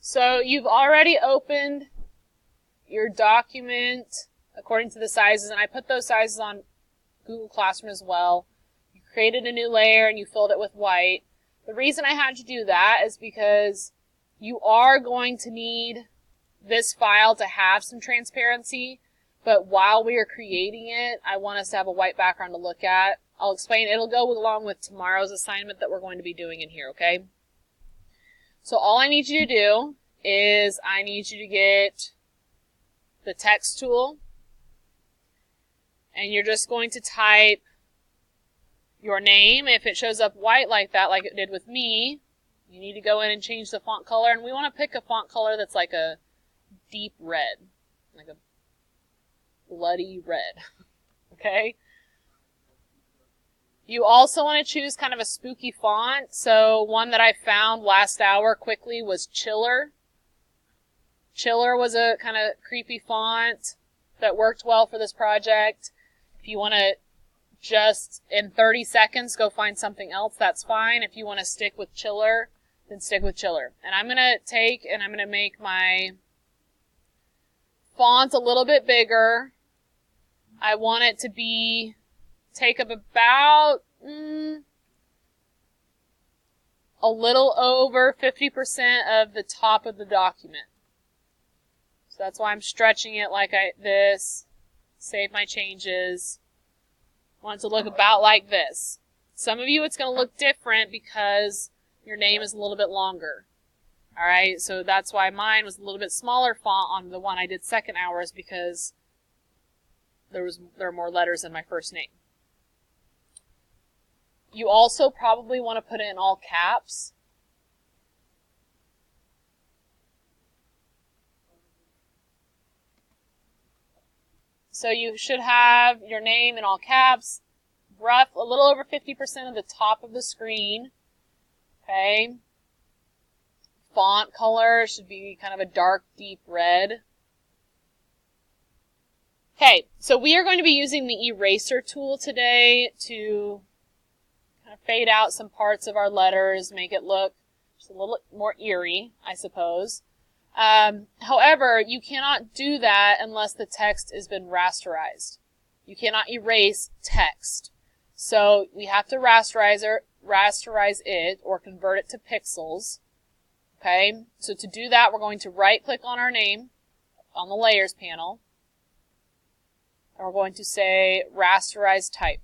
So you've already opened your document according to the sizes, and I put those sizes on Google Classroom as well. You created a new layer and you filled it with white. The reason I had to do that is because you are going to need this file to have some transparency, but while we are creating it, I want us to have a white background to look at. I'll explain. It'll go along with tomorrow's assignment that we're going to be doing in here, okay? So all I need you to do is I need you to get the text tool, and you're just going to type your name. If it shows up white like that, like it did with me, you need to go in and change the font color, and we want to pick a font color that's like a deep red, like a bloody red, okay? You also want to choose kind of a spooky font, so one that I found last hour quickly was Chiller. Chiller was a kind of creepy font that worked well for this project. If you want to just in 30 seconds go find something else, that's fine. If you want to stick with Chiller, then stick with Chiller. And I'm going to take and I'm going to make my font a little bit bigger. I want it to take up about a little over 50% of the top of the document. So that's why I'm stretching it like this. Save my changes. I want it to look about like this. Some of you it's going to look different because your name is a little bit longer. Alright, so that's why mine was a little bit smaller font on the one I did second hour, is because there are more letters in my first name. You also probably want to put it in all caps. So you should have your name in all caps, a little over 50% of the top of the screen. Okay. Font color should be kind of a dark, deep red. Okay, so we are going to be using the eraser tool today to kind of fade out some parts of our letters, make it look just a little more eerie, I suppose. However, you cannot do that unless the text has been rasterized. You cannot erase text. So we have to rasterize it or convert it to pixels. Okay, so to do that, we're going to right-click on our name on the Layers panel. And we're going to say Rasterize Type.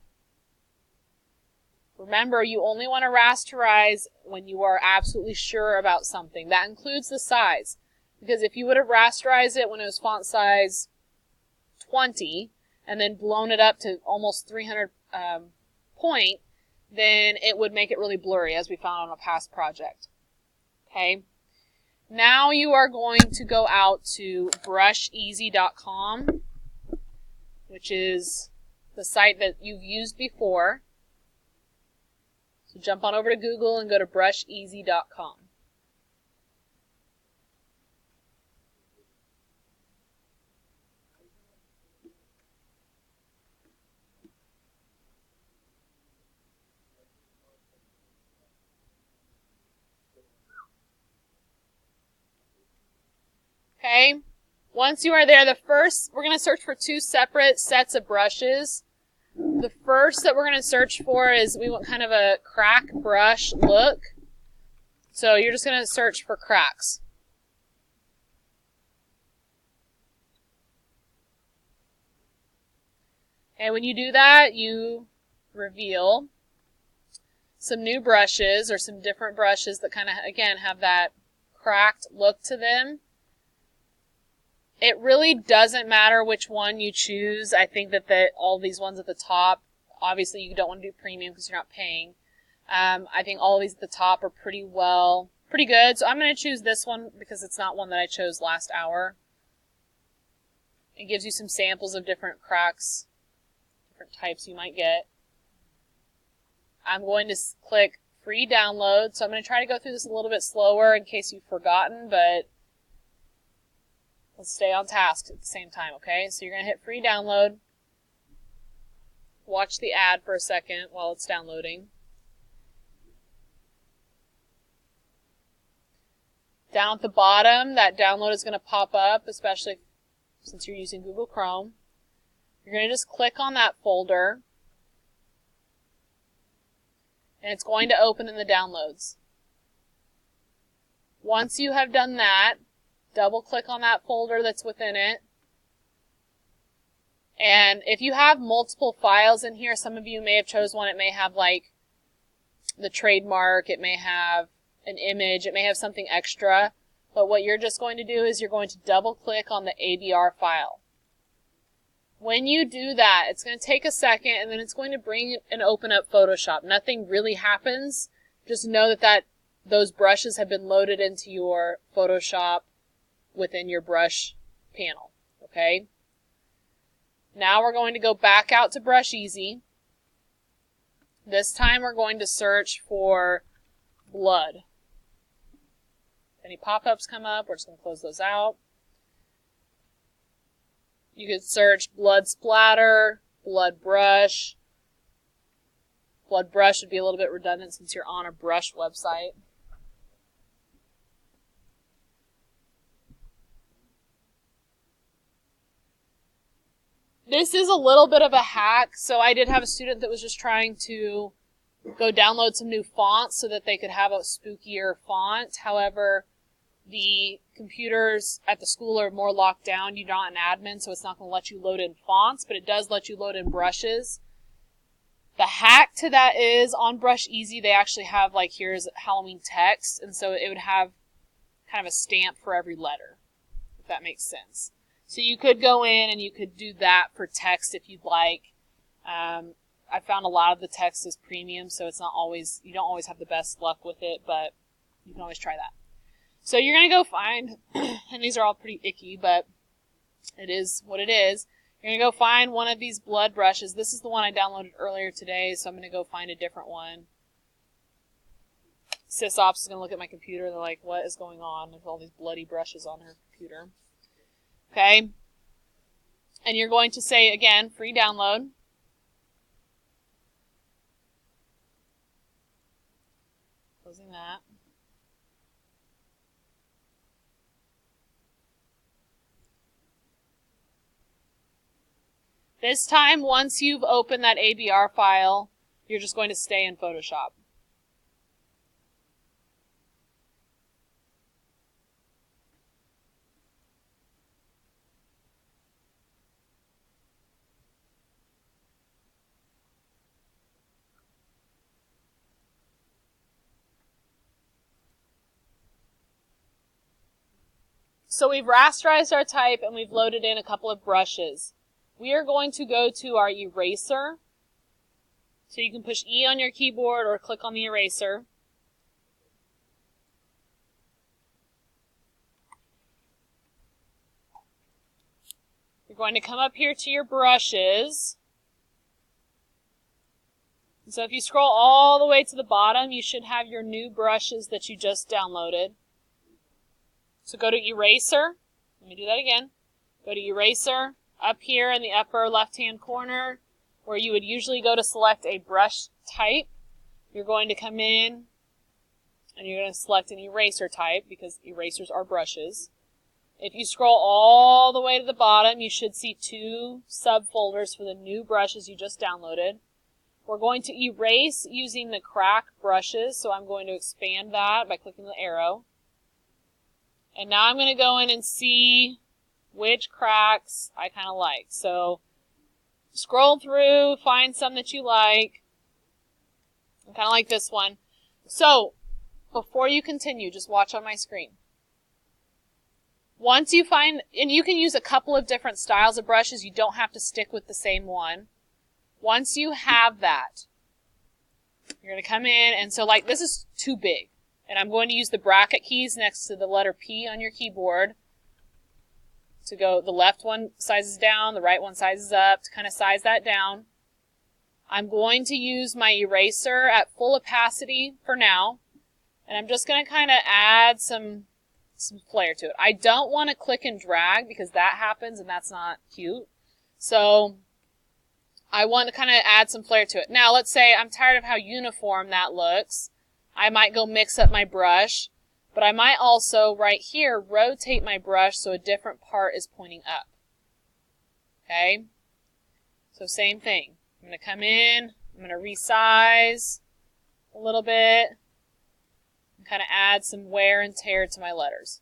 Remember, you only want to rasterize when you are absolutely sure about something. That includes the size. Because if you would have rasterized it when it was font size 20 and then blown it up to almost 300 point, then it would make it really blurry, as we found on a past project. Okay. Now you are going to go out to brusheasy.com, which is the site that you've used before. So jump on over to Google and go to brusheasy.com. Okay, once you are there, we're going to search for two separate sets of brushes. The first that we're going to search for is we want kind of a crack brush look. So you're just going to search for cracks. And when you do that, you reveal some new brushes or some different brushes that kind of, again, have that cracked look to them. It really doesn't matter which one you choose. I think that all these ones at the top, obviously you don't want to do premium because you're not paying. I think all of these at the top are pretty good. So I'm going to choose this one because it's not one that I chose last hour. It gives you some samples of different cracks, different types you might get. I'm going to click free download. So I'm going to try to go through this a little bit slower in case you've forgotten, but let's stay on task at the same time, okay? So you're going to hit free download. Watch the ad for a second while it's downloading. Down at the bottom, that download is going to pop up, especially since you're using Google Chrome. You're going to just click on that folder, and it's going to open in the downloads. Once you have done that, double click on that folder that's within it. And if you have multiple files in here, some of you may have chose one. It may have like the trademark, it may have an image, it may have something extra. But what you're just going to do is you're going to double click on the ABR file. When you do that, it's going to take a second, and then it's going to bring and open up Photoshop. Nothing really happens. Just know that those brushes have been loaded into your Photoshop within your brush panel. Okay? Now we're going to go back out to Brush Easy. This time we're going to search for blood. If any pop-ups come up, we're just going to close those out. You could search blood splatter, blood brush. Blood brush would be a little bit redundant since you're on a brush website. This is a little bit of a hack. So I did have a student that was just trying to go download some new fonts so that they could have a spookier font. However, the computers at the school are more locked down. You're not an admin, so it's not going to let you load in fonts, but it does let you load in brushes. The hack to that is on Brush Easy, they actually have like, here's Halloween text, and so it would have kind of a stamp for every letter, if that makes sense. So you could go in and you could do that for text if you'd like. I found a lot of the text is premium, so it's not always, you don't always have the best luck with it, but you can always try that. So you're going to go find, and these are all pretty icky, but it is what it is. You're going to go find one of these blood brushes. This is the one I downloaded earlier today, so I'm going to go find a different one. SysOps is going to look at my computer. They're like, what is going on? There's all these bloody brushes on her computer. Okay. And you're going to say, again, free download. Closing that. This time, once you've opened that ABR file, you're just going to stay in Photoshop. So we've rasterized our type and we've loaded in a couple of brushes. We are going to go to our eraser. So you can push E on your keyboard or click on the eraser. You're going to come up here to your brushes. And so if you scroll all the way to the bottom, you should have your new brushes that you just downloaded. So go to eraser. Let me do that again. Go to eraser. Up here in the upper left-hand corner, where you would usually go to select a brush type, you're going to come in and you're going to select an eraser type because erasers are brushes. If you scroll all the way to the bottom, you should see two subfolders for the new brushes you just downloaded. We're going to erase using the crack brushes, so I'm going to expand that by clicking the arrow. And now I'm going to go in and see which cracks I kind of like. So scroll through, find some that you like. I kind of like this one. So before you continue, just watch on my screen. Once you find, and you can use a couple of different styles of brushes, you don't have to stick with the same one. Once you have that, you're going to come in, and so like this is too big. And I'm going to use the bracket keys next to the letter P on your keyboard to go, the left one sizes down, the right one sizes up, to kind of size that down. I'm going to use my eraser at full opacity for now, and I'm just going to kind of add some flair to it. I don't want to click and drag because that happens and that's not cute. So I want to kind of add some flair to it. Now let's say I'm tired of how uniform that looks. I might go mix up my brush. But I might also, right here, rotate my brush so a different part is pointing up. Okay? So same thing. I'm going to come in, I'm going to resize a little bit, and kind of add some wear and tear to my letters.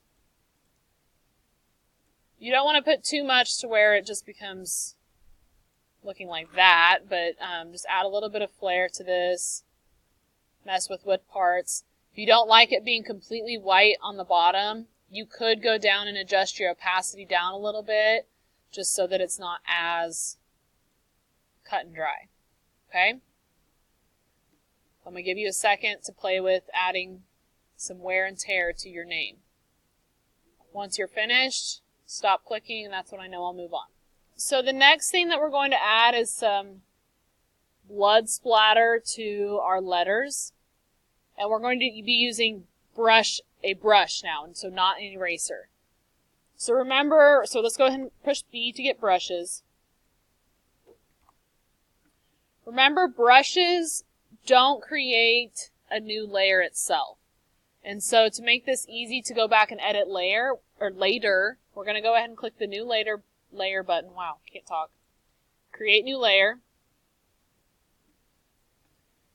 You don't want to put too much to where it just becomes looking like that, but just add a little bit of flair to this. Mess with wood parts. If you don't like it being completely white on the bottom, you could go down and adjust your opacity down a little bit, just so that it's not as cut and dry. Okay? I'm going to give you a second to play with adding some wear and tear to your name. Once you're finished, stop clicking, and that's when I know I'll move on. So the next thing that we're going to add is some blood splatter to our letters. And we're going to be using a brush now, and so not an eraser. So remember, let's go ahead and push B to get brushes. Remember, brushes don't create a new layer itself. And so to make this easy to go back and edit later, we're going to go ahead and click the new layer button. Wow, can't talk. Create new layer.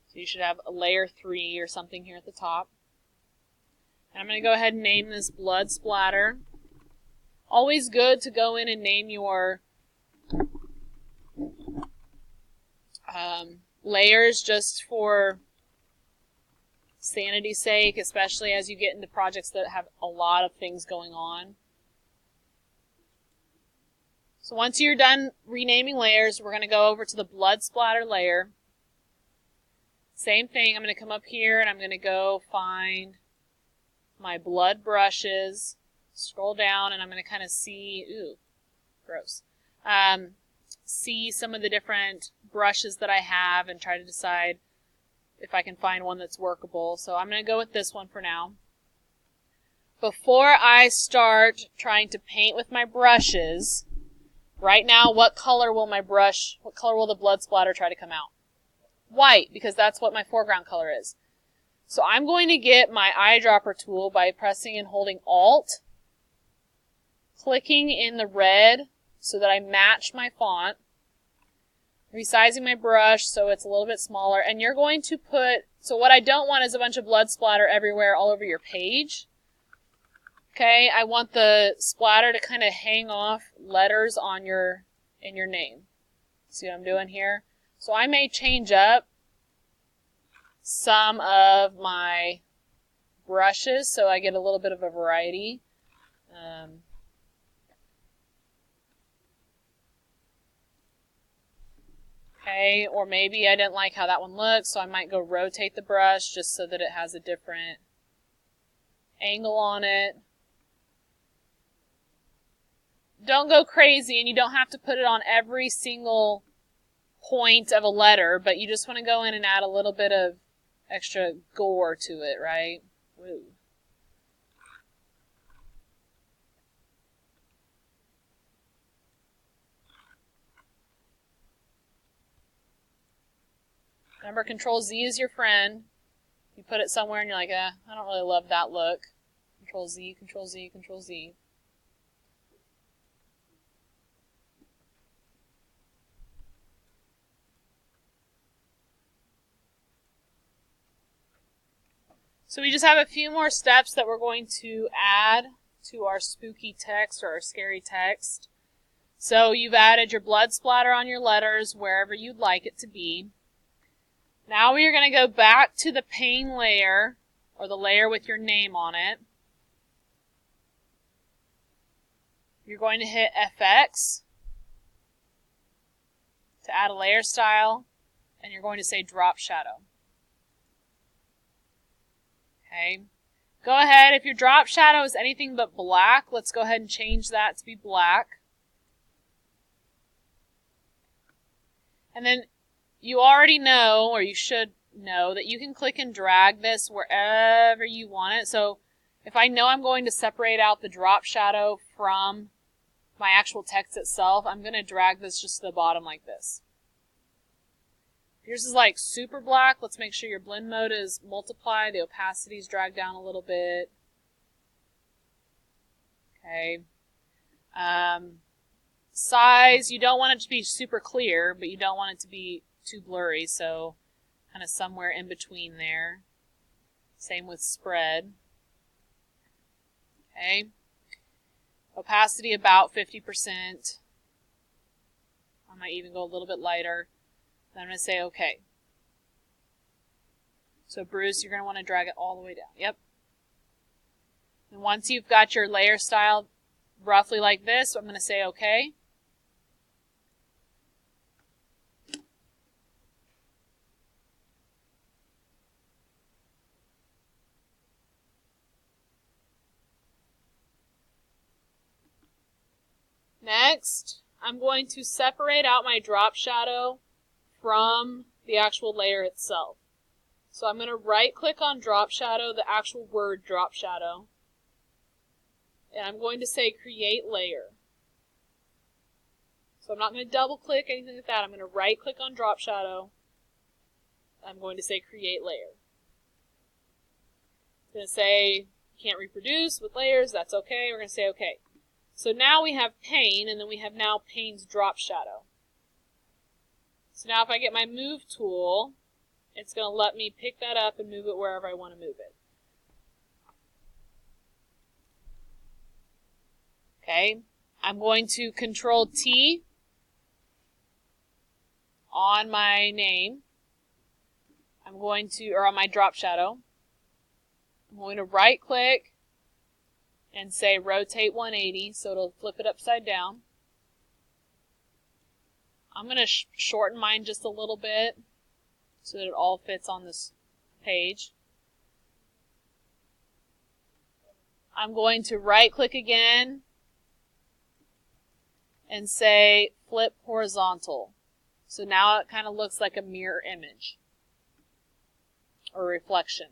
So you should have a layer 3 or something here at the top. And I'm going to go ahead and name this blood splatter. Always good to go in and name your layers just for sanity's sake, especially as you get into projects that have a lot of things going on. So once you're done renaming layers, we're going to go over to the blood splatter layer. Same thing, I'm going to come up here and I'm going to go find my blood brushes, scroll down, and I'm going to kind of see, ooh, gross, see some of the different brushes that I have and try to decide if I can find one that's workable. So I'm going to go with this one for now. Before I start trying to paint with my brushes, right now, what color will the blood splatter try to come out? White, because that's what my foreground color is. So I'm going to get my eyedropper tool by pressing and holding Alt, clicking in the red so that I match my font, resizing my brush so it's a little bit smaller, and you're going to so what I don't want is a bunch of blood splatter everywhere all over your page. Okay, I want the splatter to kind of hang off letters in your name. See what I'm doing here? So I may change up some of my brushes so I get a little bit of a variety. Okay, or maybe I didn't like how that one looks, so I might go rotate the brush just so that it has a different angle on it. Don't go crazy, and you don't have to put it on every single point of a letter, but you just want to go in and add a little bit of extra gore to it, right? Woo. Remember, Control-Z is your friend. You put it somewhere and you're like, I don't really love that look. Control-Z, Control-Z, Control-Z. So we just have a few more steps that we're going to add to our spooky text or our scary text. So you've added your blood splatter on your letters wherever you'd like it to be. Now we are going to go back to the pane layer, or the layer with your name on it. You're going to hit FX to add a layer style, and you're going to say drop shadow. Okay. Go ahead, if your drop shadow is anything but black, let's go ahead and change that to be black. And then you already know, or you should know, that you can click and drag this wherever you want it. So if I know I'm going to separate out the drop shadow from my actual text itself, I'm going to drag this just to the bottom like this. Yours is like super black. Let's make sure your blend mode is multiply. The opacity is dragged down a little bit. Okay. Size, you don't want it to be super clear, but you don't want it to be too blurry, so kind of somewhere in between there. Same with spread. Okay. Opacity about 50%. I might even go a little bit lighter. Then I'm going to say OK. So Bruce, you're going to want to drag it all the way down. Yep. And once you've got your layer style roughly like this, I'm going to say OK. Next, I'm going to separate out my drop shadow from the actual layer itself. So I'm going to right-click on drop shadow, the actual word drop shadow, and I'm going to say create layer. So I'm not going to double-click, anything like that. I'm going to right-click on drop shadow. I'm going to say create layer. I'm going to say can't reproduce with layers. That's okay. We're going to say okay. So now we have pane, and then we have now pane's drop shadow. So now if I get my move tool, it's going to let me pick that up and move it wherever I want to move it. Okay, I'm going to Control T on my name. I'm going to, or on my drop shadow. I'm going to right click and say rotate 180, so it'll flip it upside down. I'm going to shorten mine just a little bit so that it all fits on this page. I'm going to right click again and say flip horizontal. So now it kind of looks like a mirror image or reflection.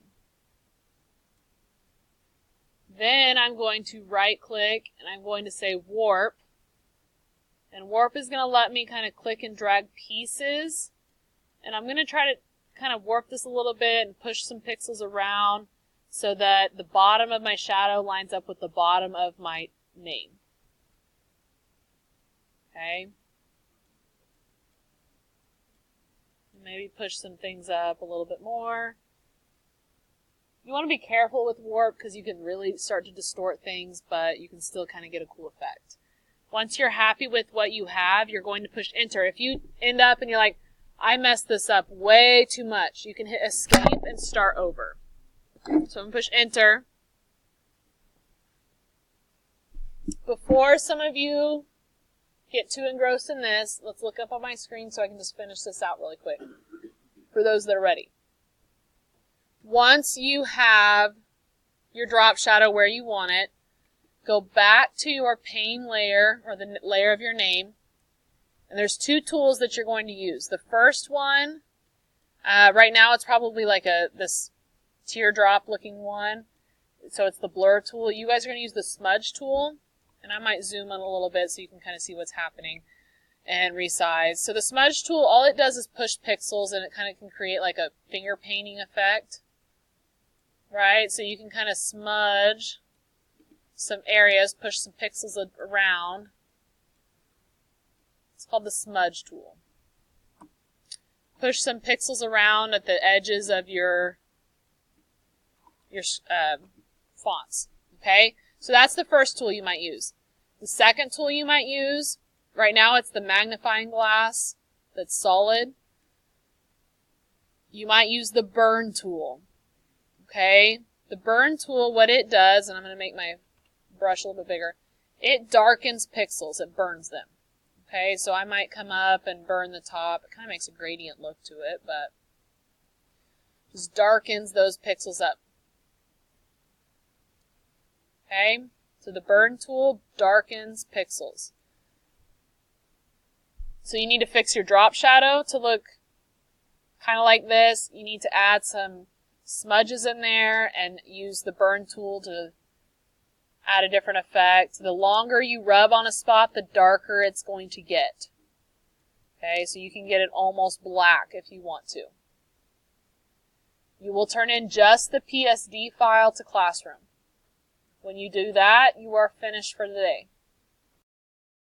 Then I'm going to right click and I'm going to say warp. And warp is going to let me kind of click and drag pieces. And I'm going to try to kind of warp this a little bit and push some pixels around so that the bottom of my shadow lines up with the bottom of my name. Okay. Maybe push some things up a little bit more. You want to be careful with warp because you can really start to distort things, but you can still kind of get a cool effect. Once you're happy with what you have, you're going to push enter. If you end up and you're like, I messed this up way too much, you can hit escape and start over. So I'm going to push enter. Before some of you get too engrossed in this, let's look up on my screen so I can just finish this out really quick for those that are ready. Once you have your drop shadow where you want it, go back to your pane layer or the layer of your name. And there's two tools that you're going to use. The first one, right now it's probably like this teardrop looking one. So it's the blur tool. You guys are going to use the smudge tool. And I might zoom in a little bit so you can kind of see what's happening and resize. So the smudge tool, all it does is push pixels and it kind of can create like a finger painting effect. Right? So you can kind of smudge some areas, push some pixels around. It's called the smudge tool. Push some pixels around at the edges of your fonts. Okay? So that's the first tool you might use. The second tool you might use, right now it's the magnifying glass that's solid. You might use the burn tool. Okay? The burn tool, what it does, and I'm going to make my brush a little bit bigger, it darkens pixels. It burns them. Okay? So I might come up and burn the top. It kind of makes a gradient look to it, but just darkens those pixels up. Okay? So the burn tool darkens pixels. So you need to fix your drop shadow to look kind of like this. You need to add some smudges in there and use the burn tool to add a different effect. The longer you rub on a spot, the darker it's going to get. Okay, so you can get it almost black if you want to. You will turn in just the PSD file to Classroom. When you do that, you are finished for the day.